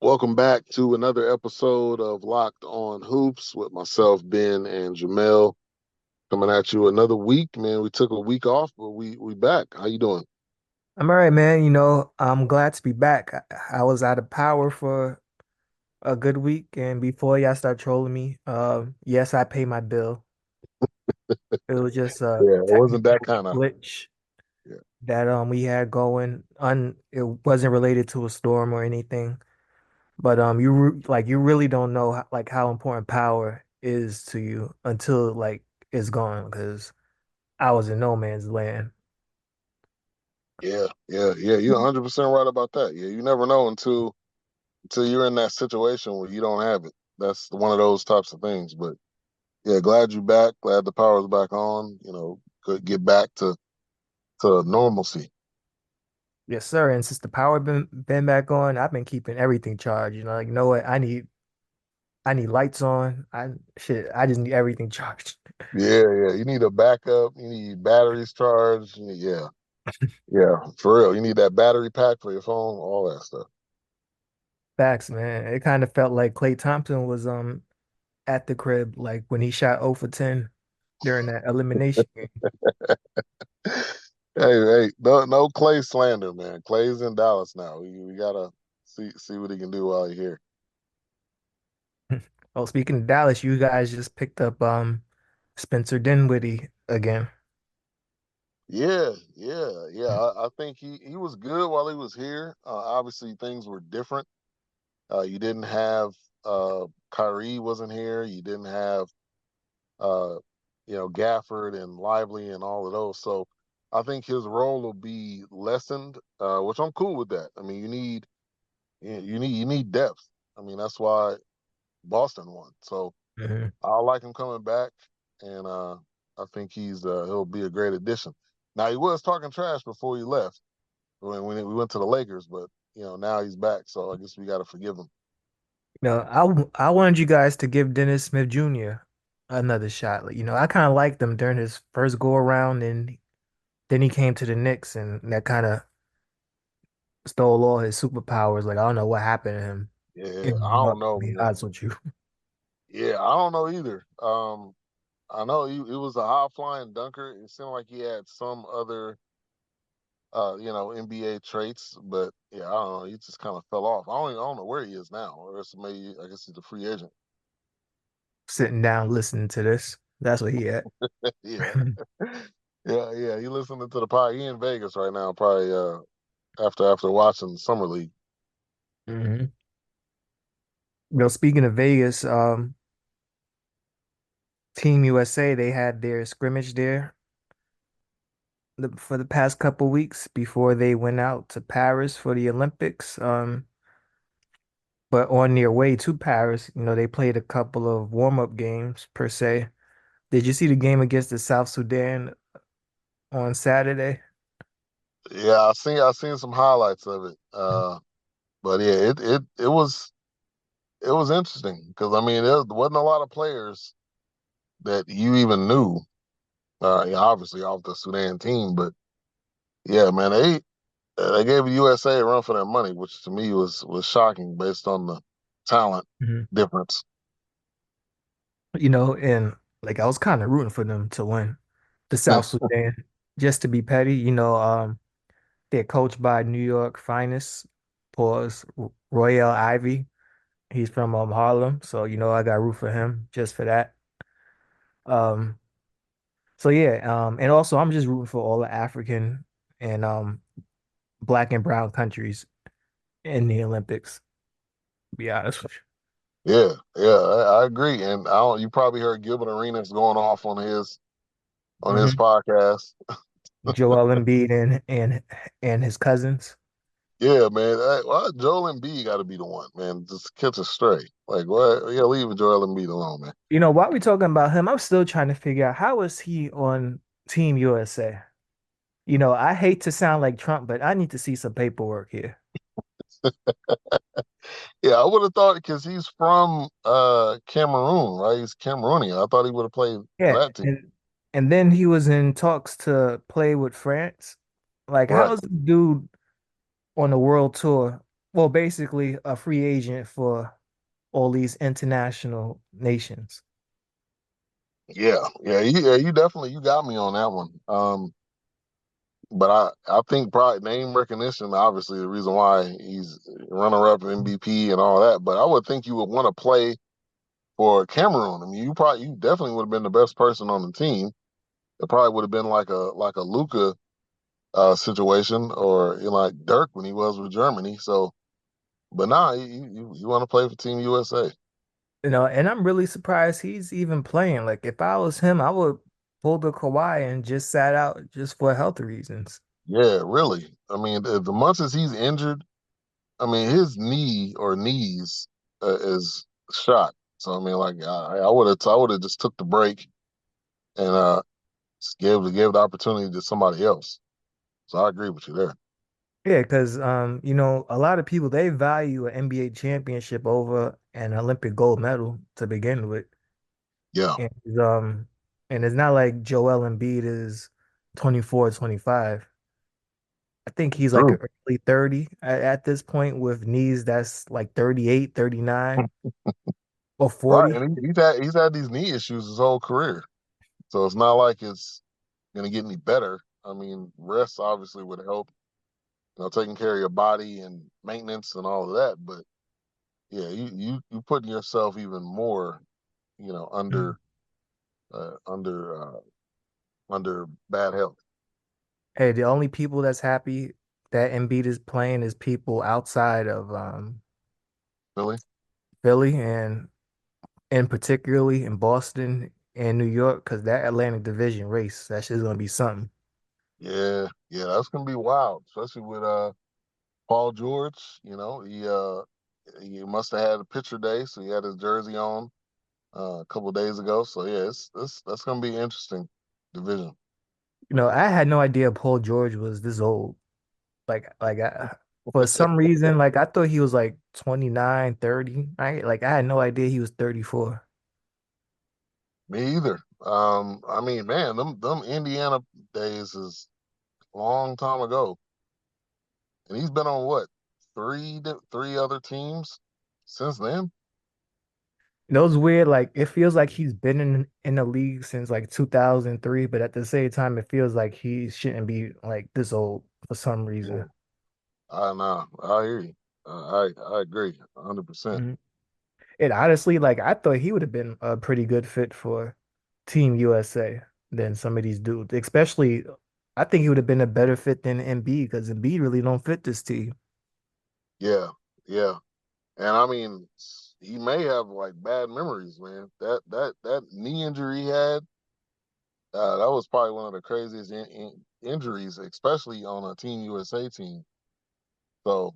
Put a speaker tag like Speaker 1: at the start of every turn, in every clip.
Speaker 1: Welcome back to another episode of Locked On Hoops with myself, Ben, and Jamel. Coming at you another week, man. We took a week off, but we back. How you doing?
Speaker 2: I'm all right, man. I'm glad to be back. I was out of power for a good week, and before y'all start trolling me, yes, I pay my bill. It was just a
Speaker 1: Yeah, it wasn't that
Speaker 2: technical
Speaker 1: kind of.
Speaker 2: glitch
Speaker 1: Yeah,
Speaker 2: that we had going. It wasn't related to a storm or anything, but you really don't know how important power is to you until it's gone because I was in no man's land.
Speaker 1: yeah. You're 100% right about that. Yeah, you never know until you're in that situation where you don't have it. That's one of those types of things. But yeah, glad you back. Glad the power's back on. Could get back to normalcy.
Speaker 2: Yes, sir. And since the power been back on, I've been keeping everything charged. You know what? I need lights on. I just need everything charged.
Speaker 1: Yeah. You need a backup. You need batteries charged. Yeah, for real. You need that battery pack for your phone, all that stuff.
Speaker 2: Facts, man. It kind of felt like Klay Thompson was at the crib like when he shot 0 for 10 during that elimination game.
Speaker 1: Hey, no Clay slander, man. Clay's in Dallas now. We gotta see what he can do while he's here.
Speaker 2: Oh, speaking of Dallas, you guys just picked up Spencer Dinwiddie again.
Speaker 1: Yeah. I think he was good while he was here. Obviously, things were different. You didn't have Kyrie wasn't here. You didn't have uh, Gafford and Lively and all of those. So I think his role will be lessened, which I'm cool with that. I mean, you need depth. I mean, that's why Boston won. So
Speaker 2: Mhm.
Speaker 1: I like him coming back, and I think he'll be a great addition. Now he was talking trash before he left when we went to the Lakers, but now he's back, so I guess we got to forgive him.
Speaker 2: I wanted you guys to give Dennis Smith Jr. another shot. I kind of liked him during his first go around, and then he came to the Knicks, and that kind of stole all his superpowers. Like I don't know what happened to him
Speaker 1: Yeah,
Speaker 2: in
Speaker 1: I
Speaker 2: New
Speaker 1: don't
Speaker 2: York,
Speaker 1: know,
Speaker 2: to be
Speaker 1: man.
Speaker 2: honest with you.
Speaker 1: Yeah, I don't know either. I know he was a high flying dunker. It seemed like he had some other NBA traits, but yeah, I don't know. He just kind of fell off. I don't know where he is now, or else maybe I guess he's a free agent.
Speaker 2: Sitting down listening to this. That's what he had.
Speaker 1: Yeah, yeah. He listening to the pod. He in Vegas right now, probably after watching Summer League.
Speaker 2: hmm Speaking of Vegas, Team USA, they had their scrimmage there for the past couple weeks before they went out to Paris for the Olympics. But on their way to Paris, they played a couple of warm-up games per se. Did you see the game against the South Sudan on Saturday?
Speaker 1: Yeah, I seen some highlights of it. But yeah, it was interesting because I mean there wasn't a lot of players that you even knew. Yeah, obviously off the Sudan team, but yeah, man, they gave USA a run for their money, which to me was shocking based on the talent
Speaker 2: Mhm.
Speaker 1: difference.
Speaker 2: And like I was kind of rooting for them to win the South Sudan, just to be petty. They're coached by New York finest, pause, Royale Ivy. He's from Harlem, so I got root for him just for that. Um, so yeah, and also I'm just rooting for all the African and black and brown countries in the Olympics, to be honest with
Speaker 1: Yeah, I agree. And you probably heard Gilbert Arenas going off on
Speaker 2: you.
Speaker 1: his podcast.
Speaker 2: Joel Embiid and his cousins.
Speaker 1: Yeah, man. Why Joel Embiid got to be the one, man? Just catch a stray. Like, what? Yeah, leave Joel Embiid alone, man.
Speaker 2: While we're talking about him, I'm still trying to figure out how is he on Team USA? I hate to sound like Trump, but I need to see some paperwork here.
Speaker 1: Yeah, I would have thought because he's from Cameroon, right? He's Cameroonian. I thought he would have played for
Speaker 2: Yeah,
Speaker 1: that team.
Speaker 2: and then he was in talks to play with France. Like, how
Speaker 1: Right.
Speaker 2: is this dude on the world tour well, basically a free agent for all these international nations.
Speaker 1: You definitely you got me on that one. But I think probably name recognition, obviously the reason why he's runner up MVP and all that. But I would think you would want to play for Cameroon. I mean, you definitely would have been the best person on the team. It probably would have been like a Luca situation, or like Dirk when he was with Germany. So, but nah, you want to play for Team USA?
Speaker 2: And I'm really surprised he's even playing. Like if I was him, I would pull the Kawhi and just sat out just for health reasons.
Speaker 1: Yeah, really. I mean, the months as he's injured, I mean, his knee or knees is shot. So I mean, like I would have just took the break and just gave the opportunity to somebody else. So I agree with you there.
Speaker 2: Yeah, because a lot of people they value an NBA championship over an Olympic gold medal to begin with.
Speaker 1: Yeah,
Speaker 2: And and it's not like Joel Embiid is 24, 25. I think he's like
Speaker 1: true.
Speaker 2: early 30 at this point with knees that's like 38, 39 or
Speaker 1: Right,
Speaker 2: 40.
Speaker 1: and he's had these knee issues his whole career. So it's not like it's gonna get any better. I mean, rest obviously would help. Taking care of your body and maintenance and all of that. But yeah, you putting yourself even more,
Speaker 2: Mm.
Speaker 1: uh, under uh, under bad health.
Speaker 2: Hey, the only people that's happy that Embiid is playing is people outside of
Speaker 1: Really?
Speaker 2: Philly and particularly in Boston and New York, because that Atlantic Division race, that shit's gonna be something.
Speaker 1: Yeah, that's gonna be wild, especially with Paul George. He must have had a picture day, so he had his jersey on a couple of days ago. So yeah, that's gonna be interesting division.
Speaker 2: I had no idea Paul George was this old. For some reason, like I thought he was like 29, 30. I had no idea he was 34.
Speaker 1: Me either. I mean, man, them Indiana days is a long time ago, and he's been on what three other teams since then.
Speaker 2: Those weird, like it feels like he's been in the league since like 2003, but at the same time, it feels like he shouldn't be like this old for some
Speaker 1: Yeah,
Speaker 2: reason.
Speaker 1: I know. I hear you. I agree, 100%.
Speaker 2: Mhm. And honestly, like I thought he would have been a pretty good fit for Team USA than some of these dudes. Especially, I think he would have been a better fit than Embiid because Embiid really don't fit this team.
Speaker 1: Yeah, yeah. And I mean, he may have like bad memories, man. That knee injury he had, that was probably one of the craziest injuries, especially on a Team USA team. So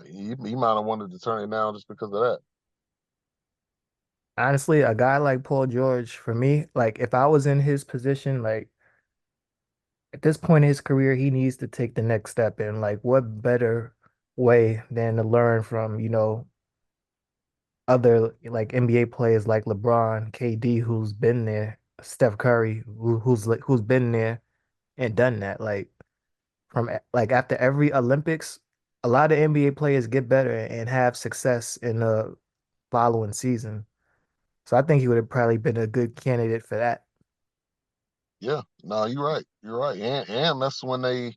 Speaker 1: he might have wanted to turn it down just because of that.
Speaker 2: Honestly, a guy like Paul George, for me, like if I was in his position, like at this point in his career, he needs to take the next step. And like, what better way than to learn from, other like NBA players like LeBron, KD, who's been there, Steph Curry, who's been there and done that. Like like after every Olympics, a lot of NBA players get better and have success in the following season. So I think he would have probably been a good candidate for that.
Speaker 1: Yeah, no, you're right. You're right. And that's when I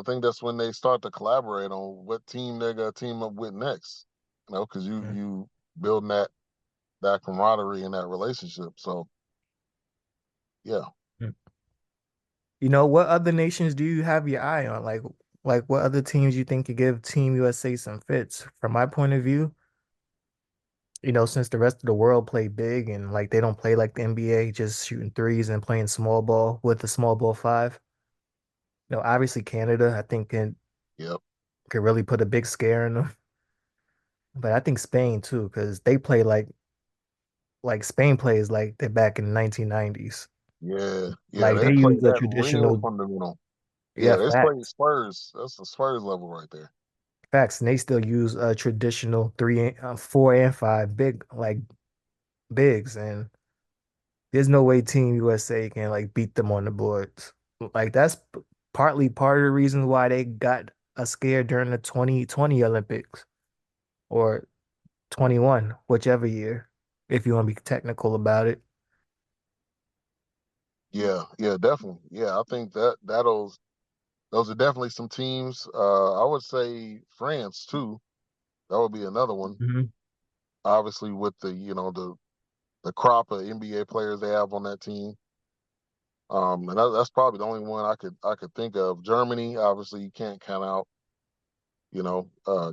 Speaker 1: think that's when they start to collaborate on what team they're gonna team up with next. Because you building that camaraderie and that relationship. So yeah.
Speaker 2: Mhm. What other nations do you have your eye on? Like what other teams you think could give Team USA some fits? From my point of view, since the rest of the world play big and like they don't play like the NBA, just shooting threes and playing small ball with the small ball five. Obviously Canada, I think
Speaker 1: Yep.
Speaker 2: could really put a big scare in them. But I think Spain too, because they play like Spain plays like they're back in the 1990s.
Speaker 1: Yeah.
Speaker 2: Like
Speaker 1: They
Speaker 2: they
Speaker 1: play
Speaker 2: use a
Speaker 1: that real
Speaker 2: traditional,
Speaker 1: fundamental.
Speaker 2: yeah,
Speaker 1: Yeah, they play
Speaker 2: facts.
Speaker 1: Spurs. That's the Spurs level right there.
Speaker 2: Facts, and they still use a traditional three, 4 and 5 big like bigs, and there's no way Team USA can like beat them on the boards. Like that's partly part of the reason why they got a scare during the 2020 Olympics or 21, whichever year, if you want to be technical about it.
Speaker 1: Yeah, yeah, definitely. Yeah, I think that'll those are definitely some teams. I would say France too. That would be another one.
Speaker 2: Hmm.
Speaker 1: Obviously, with the crop of NBA players they have on that team. And that's probably the only one I could think of. Germany, obviously, you can't count out.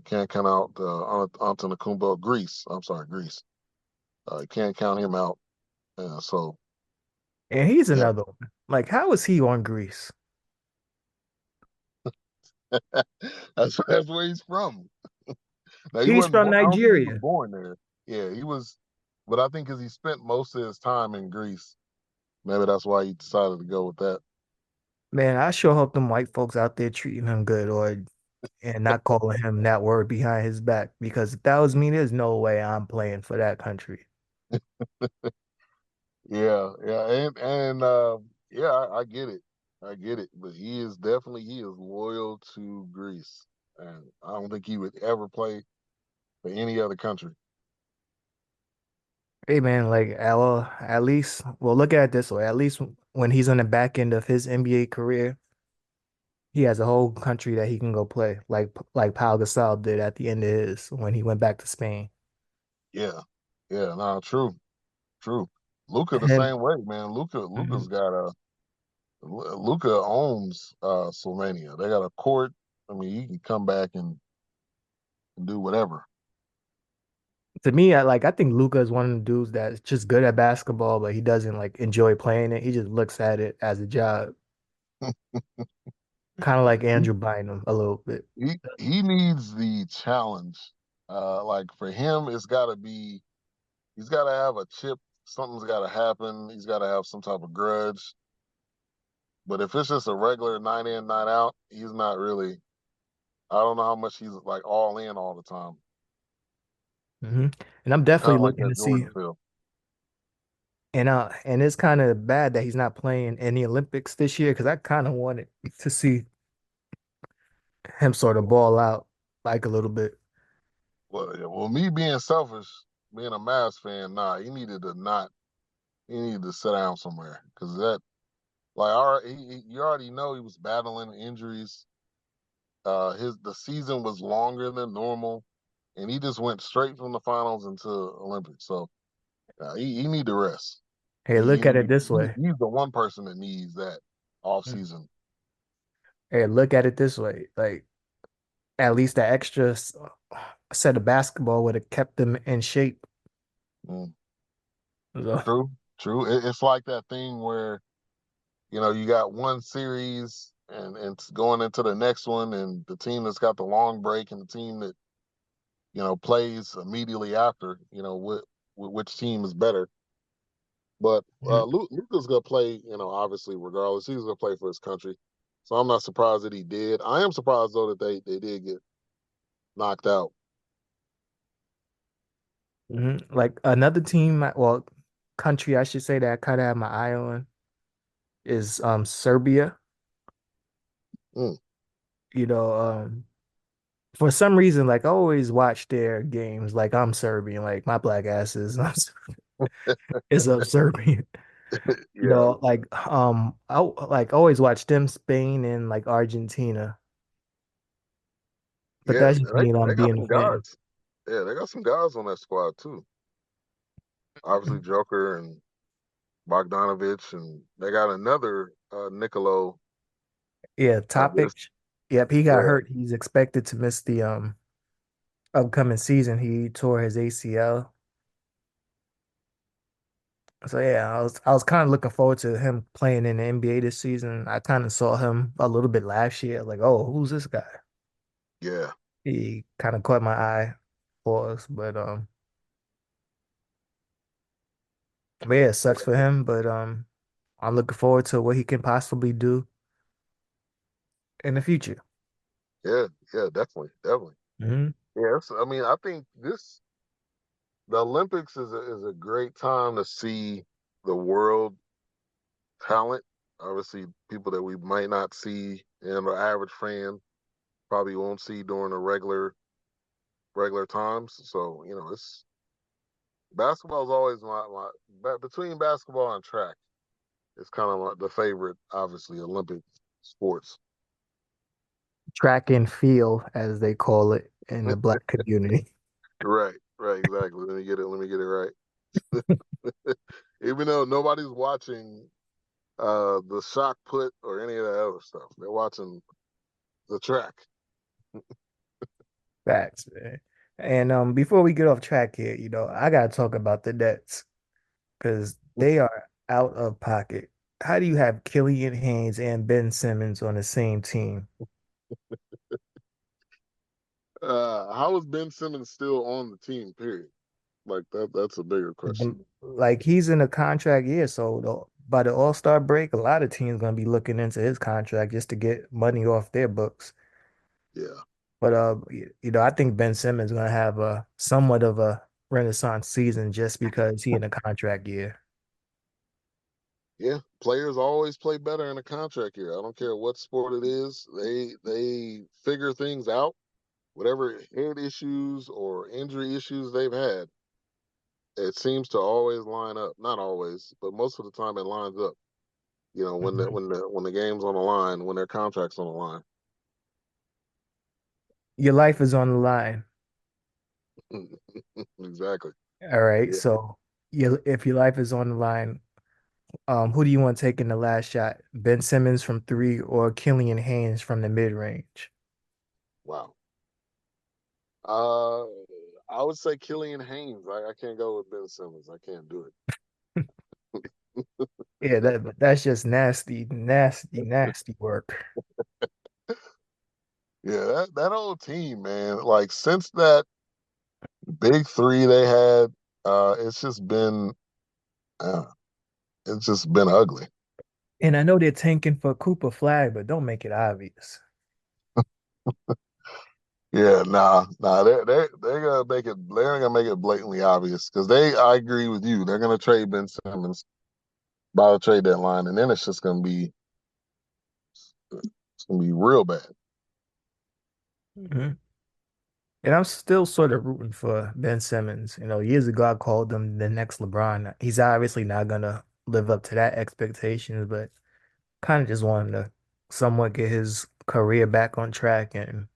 Speaker 1: Can't count out Antetokounmpo. Greece, I'm sorry, Greece. You can't count him out. So
Speaker 2: And he's
Speaker 1: yeah,
Speaker 2: another one. Like, how is he on Greece?
Speaker 1: that's where he's from. Now he
Speaker 2: He's
Speaker 1: wasn't
Speaker 2: from
Speaker 1: born. I don't think he was
Speaker 2: Nigeria.
Speaker 1: born there. Yeah, he was, but I think because he spent most of his time in Greece, maybe that's why he decided to go with that.
Speaker 2: Man, I sure hope them white folks out there treating him good or and not calling him that word behind his back. Because if that was me, there's no way I'm playing for that country.
Speaker 1: Yeah, yeah, and yeah, I get it, I get it. But he is loyal to Greece, and I don't think he would ever play for any other country.
Speaker 2: Hey man, like at least well look at it this way. At least when he's on the back end of his NBA career, he has a whole country that he can go play, like Pau Gasol did at the end of his when he went back to Spain.
Speaker 1: Yeah, yeah, no, true, true. Luca the
Speaker 2: Him,
Speaker 1: same way, man. Luca's
Speaker 2: mhm.
Speaker 1: got a Luca owns Slovenia. They got a court. I mean, he can come back and do whatever.
Speaker 2: To me, I think Luca is one of the dudes that's just good at basketball, but he doesn't like enjoy playing it. He just looks at it as a job, kind of like
Speaker 1: he
Speaker 2: Andrew Bynum a little bit.
Speaker 1: he needs the challenge. Like for him, he's got to have a chip. Something's got to happen. He's got to have some type of grudge. But if it's just a regular night in, night out, he's not really. I don't know how much he's like all in all the time.
Speaker 2: Hmm. And I'm
Speaker 1: Kind
Speaker 2: definitely
Speaker 1: of like
Speaker 2: looking
Speaker 1: that
Speaker 2: to see.
Speaker 1: Jordan feel.
Speaker 2: And it's kind of bad that he's not playing in the Olympics this year because I kind of wanted to see him sort of ball out like a little bit.
Speaker 1: Well, yeah, well, me being selfish, being a Mavs fan, nah, he needed to not. He needed to sit down somewhere because that, like, you already know he was battling injuries. The season was longer than normal, and he just went straight from the finals into Olympics. So he need to rest.
Speaker 2: Hey, look at it this way.
Speaker 1: He's the one person that needs that off season.
Speaker 2: Hey, look at it this way. Like at least that extra set of basketball would have kept them in shape.
Speaker 1: Mm,
Speaker 2: So,
Speaker 1: true, true. It's like that thing where you got one series and it's going into the next one, and the team that's got the long break and the team that plays immediately after, which team is better. But
Speaker 2: mhm,
Speaker 1: Luka's gonna play, obviously regardless, he's gonna play for his country. So I'm not surprised that he did. I am surprised though that they did get knocked out.
Speaker 2: mhm. Like another team, well, country I should say that I kind of have my eye on is Serbia.
Speaker 1: Mm.
Speaker 2: You know, for some reason, like I always watch their games. Like I'm Serbian, like my black ass is of Serbian. You
Speaker 1: Yeah,
Speaker 2: know, like I like always watch them, Spain and like Argentina. But
Speaker 1: yeah,
Speaker 2: that's just me
Speaker 1: they got
Speaker 2: being a
Speaker 1: some
Speaker 2: fan.
Speaker 1: guys. Yeah, they got some guys on that squad too. Obviously Joker and Bogdanovich, and they got another Nicolo.
Speaker 2: Yeah,
Speaker 1: This,
Speaker 2: topic. Yep, he got
Speaker 1: yeah,
Speaker 2: hurt. He's expected to miss the upcoming season. He tore his ACL. So yeah, I was kind of looking forward to him playing in the NBA this season. I kind of saw him a little bit last year, like, oh, who's this guy?
Speaker 1: yeah,
Speaker 2: He kind of caught my eye for us, but yeah, it sucks for him. But I'm looking forward to what he can possibly do in the future.
Speaker 1: yeah, yeah, definitely, definitely.
Speaker 2: Hmm.
Speaker 1: Yes, I mean, I think the Olympics is a great time to see the world talent. Obviously, people that we might not see in the average fan. probably won't see during the regular times. So it's basketball is always between basketball and track. It's kind of the favorite, obviously, Olympic sports.
Speaker 2: Track and field, as they call it in the black community.
Speaker 1: Right, right, exactly. Let me get it right. Even though nobody's watching the shot put or any of that other stuff, they're watching the track.
Speaker 2: Facts, man. And before we get off track here, I gotta talk about the Nets because they are out of pocket. How do you have Killian Haynes and Ben Simmons on the same team?
Speaker 1: How is Ben Simmons still on the team? Period. Like that's a bigger question.
Speaker 2: Like he's in a contract year, so by the All-Star break, a lot of teams gonna be looking into his contract just to get money off their books.
Speaker 1: Yeah,
Speaker 2: But I think Ben Simmons gonna have a somewhat of a renaissance season just because he in a contract year.
Speaker 1: yeah. Players always play better in a contract year. I don't care what sport it is. They figure things out. Whatever head issues or injury issues they've had, it seems to always line up. Not always, but most of the time it lines up. When the
Speaker 2: Mhm.
Speaker 1: when the when the game's on the line, when their contract's on the line.
Speaker 2: Your life is on the line.
Speaker 1: Exactly.
Speaker 2: All right.
Speaker 1: Yeah.
Speaker 2: So if your life is on the line, who do you want taking the last shot? Ben Simmons from three or Killian Haynes from the mid range?
Speaker 1: Wow. Uh, I would say Killian Haynes. I can't go with Ben Simmons. I can't do
Speaker 2: Yeah, that's just nasty, nasty, nasty work.
Speaker 1: it. Yeah, that old team, man. Like since that big three they had, it's just been uh, it's just been ugly.
Speaker 2: And I know they're tanking for Cooper Flag, but don't make it obvious.
Speaker 1: Yeah, nah. They're gonna make it. They're gonna make it blatantly obvious because they. I agree with you. They're gonna trade Ben Simmons by the trade deadline, and then it's just gonna be real bad.
Speaker 2: Mhm. And I'm still sort of rooting for Ben Simmons. Years ago I called him the next LeBron. He's obviously not gonna live up to that expectations, but kind of just want him to somewhat get his career back on track and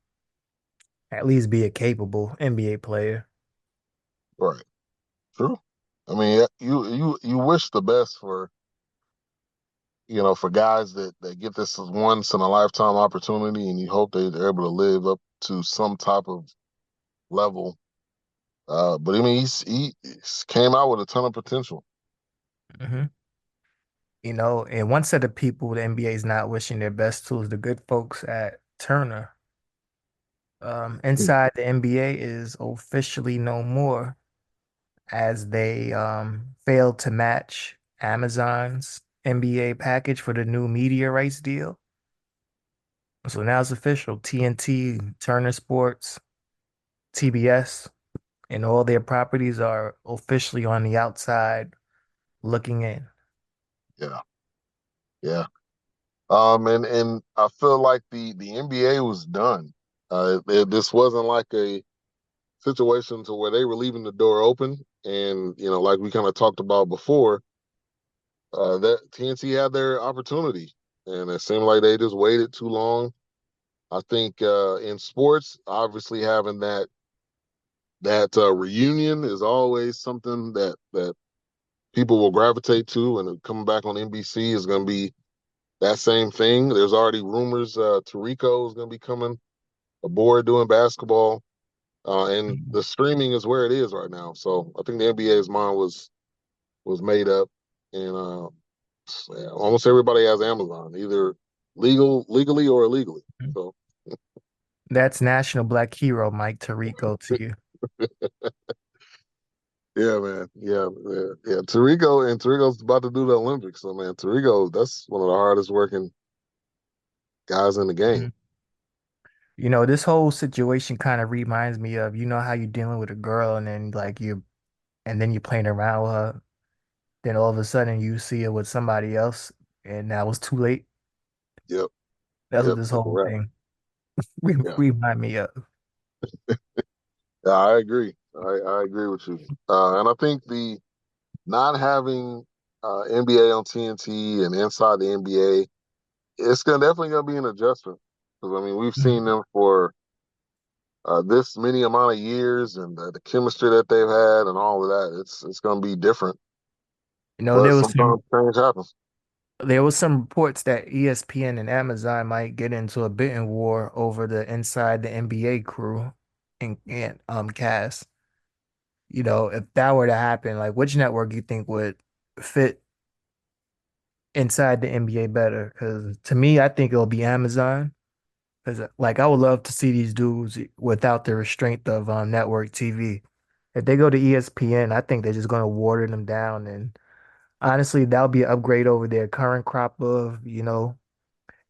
Speaker 2: at least be a capable NBA player.
Speaker 1: Right. True. I mean, you wish the best for guys that get this once in a lifetime opportunity, and you hope they're able to live up to some type of level. But I mean, he's came out with a ton of potential.
Speaker 2: hmm and one set of people the NBA is not wishing their best to is the good folks at Turner.
Speaker 1: Hmm.
Speaker 2: Inside the NBA is officially no more as they failed to match Amazon's NBA package for the new media rights deal. So now it's official. TNT, Turner Sports, TBS, and all their properties are officially on the outside looking in.
Speaker 1: Yeah, yeah. And I feel like the NBA was done. This wasn't like a situation to where they were leaving the door open, and like we kind of talked about before, that TNT had their opportunity, and it seemed like they just waited too long. I think in sports, obviously having that reunion is always something that people will gravitate to, and coming back on NBC is going to be that same thing. There's already rumors Tarico is going to be coming aboard doing basketball, and the streaming is where it is right now. So I think the NBA's mind was made up, and almost everybody has Amazon, either legally or illegally. So
Speaker 2: That's National Black Hero Mike Tirico to you.
Speaker 1: yeah, man, yeah. Tarico's about to do the Olympics. So man, Tarico, that's one of the hardest working guys in the game.
Speaker 2: Mhm. This whole situation kind of reminds me of, how you're dealing with a girl and then you're playing around with her. Then all of a sudden you see her with somebody else and now it's too late.
Speaker 1: Yep,
Speaker 2: That's what
Speaker 1: yep,
Speaker 2: this
Speaker 1: that's a
Speaker 2: whole
Speaker 1: wrap.
Speaker 2: thing.
Speaker 1: Yeah,
Speaker 2: remind me of.
Speaker 1: yeah, I agree. I agree with you. And I think the not having NBA on TNT and inside the NBA, it's gonna definitely gonna be an adjustment. Because I mean, we've seen
Speaker 2: Mhm.
Speaker 1: them for this many amount of years, and the chemistry that they've had, and all of that. It's gonna be different.
Speaker 2: You know,
Speaker 1: But sometimes change happens.
Speaker 2: there was some reports that ESPN and Amazon might get into a bidding war over the inside the NBA crew and cast. You know, if that were to happen, like which network you think would fit inside the NBA better? Because to me, I think it'll be Amazon. Because like I would love to see these dudes without the restraint of network TV. If they go to ESPN, I think they're just going to water them down. And honestly, that'll be an upgrade over their current crop of,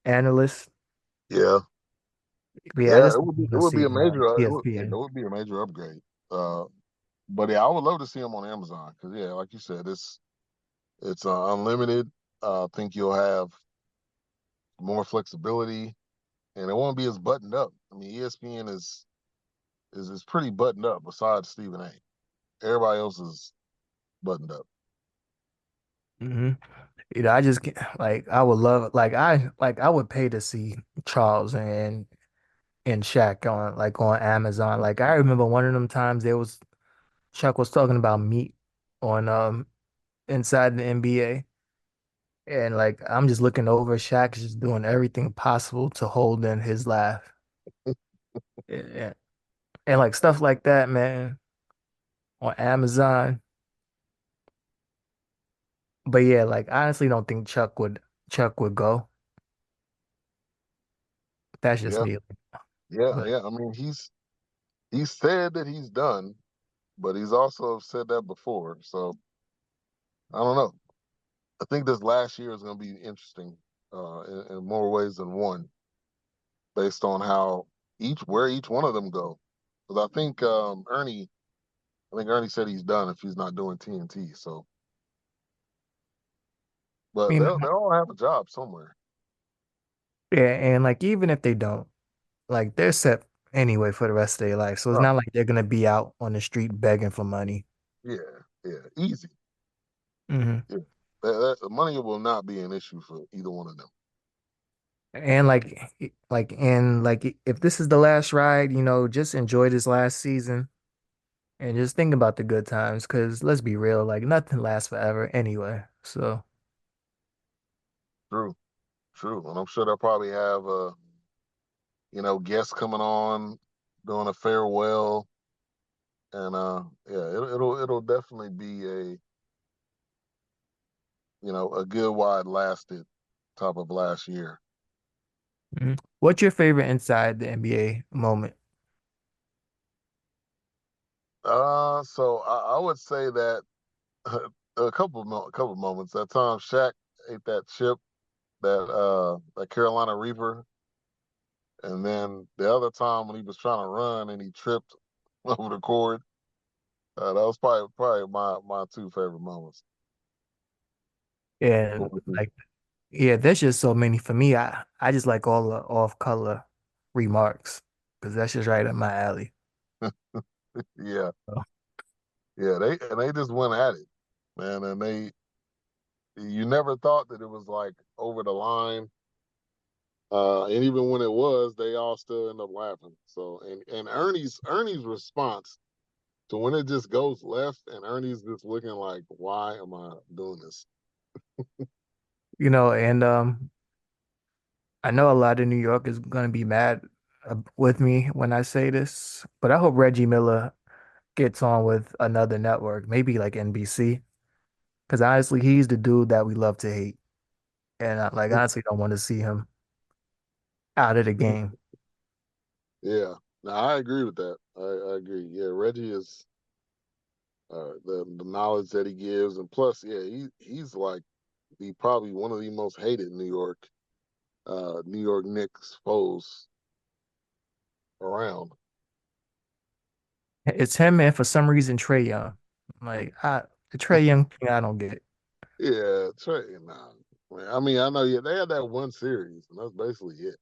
Speaker 2: analysts.
Speaker 1: Yeah,
Speaker 2: But yeah, I
Speaker 1: yeah,
Speaker 2: just think
Speaker 1: it
Speaker 2: you'll
Speaker 1: would be
Speaker 2: see
Speaker 1: a major it
Speaker 2: ESPN.
Speaker 1: would be a major upgrade. Uh, but yeah, I would love to see them on Amazon because yeah, like you said, it's unlimited. I think you'll have more flexibility, and it won't be as buttoned up. I mean, ESPN is pretty buttoned up. Besides Stephen A, everybody else is buttoned up.
Speaker 2: Hmm. I just like I would love I would pay to see Charles and Shaq on Amazon. Like I remember one of them times there was Chuck was talking about meat on inside the NBA. And like I'm just looking over Shaq just doing everything possible to hold in his laugh. Yeah. And like stuff like that, man, on Amazon. But yeah, like I honestly don't think Chuck would go. That's just
Speaker 1: Yeah,
Speaker 2: me.
Speaker 1: yeah,
Speaker 2: But
Speaker 1: yeah. I mean, he's said that he's done, but he's also said that before. So I don't know. I think this last year is going to be interesting in more ways than one, based on how each one of them go. Because I think Ernie said he's done if he's not doing TNT. So,
Speaker 2: I
Speaker 1: but
Speaker 2: mean,
Speaker 1: they'll all have a job somewhere.
Speaker 2: yeah, and like even if they don't, like they're set anyway for the rest of their life. So it's
Speaker 1: Oh,
Speaker 2: not like they're gonna be out on the street begging for money.
Speaker 1: yeah, yeah, easy.
Speaker 2: Hmm.
Speaker 1: Yeah, money will not be an issue for either one of them.
Speaker 2: And like if this is the last ride, just enjoy this last season and just think about the good times. Cause let's be real, like nothing lasts forever anyway. So
Speaker 1: True, true, and I'm sure they'll probably have guests coming on doing a farewell, and yeah, it'll definitely be a good wide lasted top of last year.
Speaker 2: what's your favorite inside the NBA moment?
Speaker 1: So I would say that a couple moments. That time Shaq ate that chip, that Carolina Reaper, and then the other time when he was trying to run and he tripped over the cord. That was probably my two favorite moments.
Speaker 2: And
Speaker 1: What was it?
Speaker 2: like yeah, there's just so many for me. I just like all the off color remarks because that's just right up my alley.
Speaker 1: Yeah,
Speaker 2: So,
Speaker 1: yeah. They just went at it, man, and you never thought that it was like over the line. And even when it was, they all still end up laughing. So and Ernie's response to when it just goes left and Ernie's just looking like, why am I doing this?
Speaker 2: and I know a lot of New York is gonna be mad with me when I say this, but I hope Reggie Miller gets on with another network, maybe like NBC, because honestly, he's the dude that we love to hate, and I like honestly don't want to see him out of the game.
Speaker 1: Yeah. No, I agree with that. I agree. Yeah, Reggie is the knowledge that he gives, and plus, yeah, he's like the probably one of the most hated New York Knicks foes around.
Speaker 2: It's him and for some reason Trey Young. Like the Trey Young thing, I don't get it.
Speaker 1: Yeah, Trey. Nah, man, I mean, I know. Yeah, they had that one series, and that's basically it.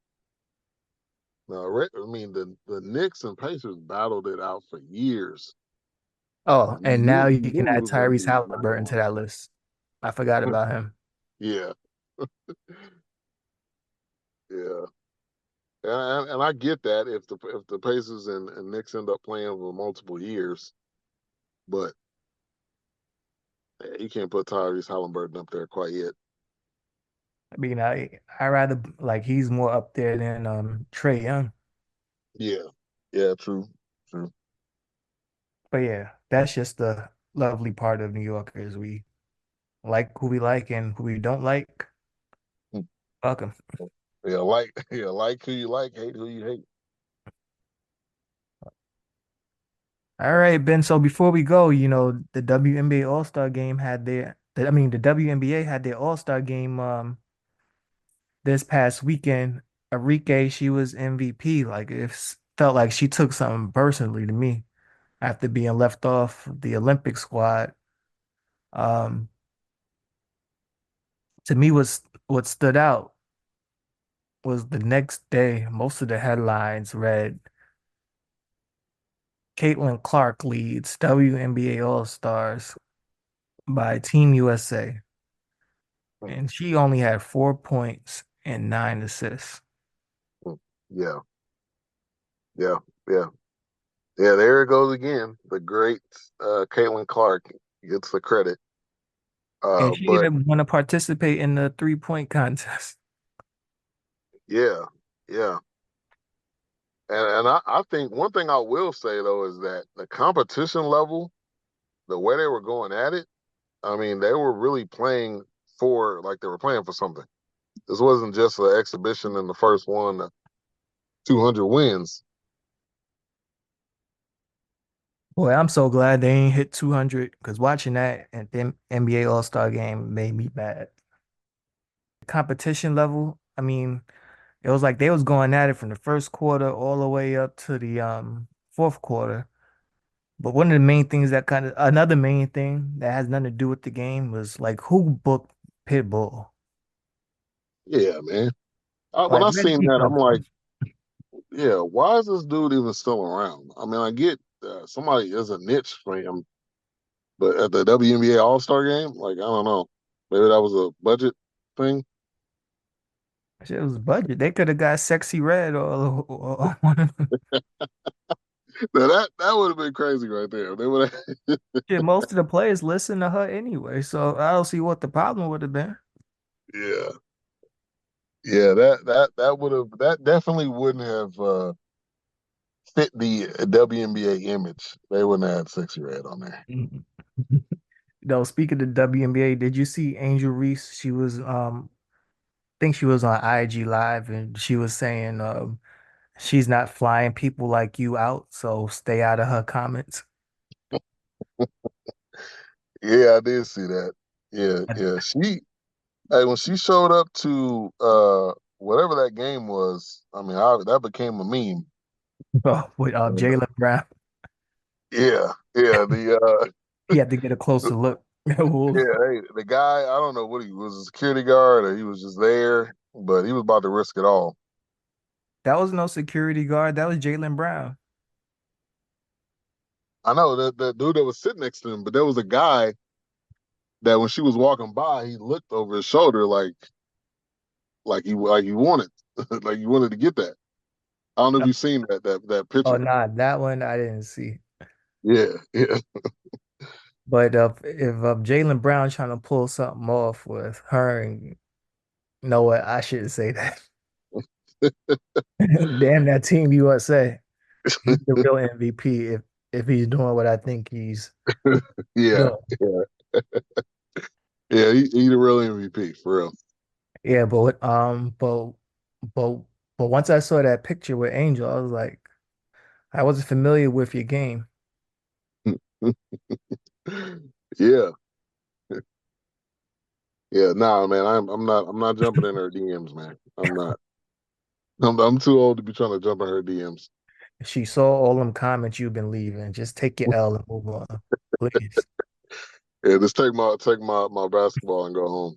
Speaker 1: No, I mean the Knicks and Pacers battled it out for years.
Speaker 2: Oh, and now
Speaker 1: You
Speaker 2: you can
Speaker 1: knew it
Speaker 2: add
Speaker 1: was going to
Speaker 2: Tyrese
Speaker 1: be a
Speaker 2: Halliburton to
Speaker 1: battle.
Speaker 2: that list. I forgot about him.
Speaker 1: Yeah, yeah, and I get that if the Pacers and Knicks end up playing for multiple years, but you can't put Tyrese Halliburton up there quite yet.
Speaker 2: I mean, I rather like he's more up there than Trey Young.
Speaker 1: Yeah, yeah, true, true.
Speaker 2: But yeah, that's just the lovely part of New Yorkers. We like who we like and who we don't like. Welcome.
Speaker 1: Yeah, like yeah, like who you like, hate who you hate.
Speaker 2: All right, Ben. So before we go, the WNBA All-Star game I mean, the WNBA had their All-Star game this past weekend. Arike, she was MVP. Like it felt like she took something personally to me after being left off the Olympic squad. Um, to me, what stood out was the next day, most of the headlines read Caitlin Clark leads WNBA All-Stars by Team USA. And she only had 4 points and 9 assists.
Speaker 1: Yeah, yeah, yeah, yeah. There it goes again. The great Caitlin Clark gets the credit.
Speaker 2: And she
Speaker 1: But
Speaker 2: didn't want to participate in the 3-point contest.
Speaker 1: yeah, yeah. And I think one thing I will say though is that the competition level, the way they were going at it, I mean, they were really playing for like they were playing for something. This wasn't just an exhibition in the first one, 200 wins.
Speaker 2: Boy, I'm so glad they ain't hit 200 because watching that at the NBA All-Star game made me mad. Competition level, I mean, it was like they was going at it from the first quarter all the way up to the fourth quarter. But one of the main things that kind of another main thing that has nothing to do with the game was like who booked Pitbull?
Speaker 1: Yeah, man. When
Speaker 2: Like
Speaker 1: I
Speaker 2: where did
Speaker 1: seen
Speaker 2: he
Speaker 1: that,
Speaker 2: come
Speaker 1: I'm like,
Speaker 2: from?
Speaker 1: yeah, why is this dude even still around? I mean, I get somebody is a niche for him, but at the WNBA All Star game, like, I don't know. Maybe that was a budget thing.
Speaker 2: Shit was budget. They could have got Sexy Red or one of them.
Speaker 1: Now, that would have been crazy right there. They would have,
Speaker 2: Shit, most of the players listen to her anyway, so I don't see what the problem would have been.
Speaker 1: yeah. Yeah, that would have that definitely wouldn't have fit the WNBA image. They wouldn't have had Sexy Red on there.
Speaker 2: Mhm. Speaking of WNBA, did you see Angel Reese? She was I think she was on IG Live and she was saying she's not flying people like you out, so stay out of her comments.
Speaker 1: Yeah, I did see that. Yeah, yeah. Hey, when she showed up to whatever that game was, I mean, that became a meme.
Speaker 2: With
Speaker 1: And,
Speaker 2: Jaylen Brown.
Speaker 1: yeah, yeah.
Speaker 2: He had to get a closer look.
Speaker 1: Yeah, hey, the guy, I don't know what he was, a security guard or he was just there, but he was about to risk it all.
Speaker 2: That was no security guard. That was Jaylen Brown.
Speaker 1: I know the dude that was sitting next to him, but there was a guy that when she was walking by, he looked over his shoulder like he wanted like he wanted to get that. I don't know if you've seen that
Speaker 2: Oh,
Speaker 1: picture.
Speaker 2: nah, that one I didn't see.
Speaker 1: Yeah, yeah,
Speaker 2: But if Jaylen Brown trying to pull something off with her, and you know what, I shouldn't say that. Damn that Team USA. He's the real MVP if he's doing what I think he's
Speaker 1: yeah,
Speaker 2: doing.
Speaker 1: yeah, yeah. He the real MVP for real.
Speaker 2: Yeah, but but once I saw that picture with Angel, I was like, I wasn't familiar with your game.
Speaker 1: Yeah, yeah. Nah, man, I'm not jumping in her DMs, man. I'm not. I'm too old to be trying to jump in her DMs.
Speaker 2: She saw all them comments you've been leaving. Just take your L and move on, please.
Speaker 1: Yeah, just take my basketball and go home.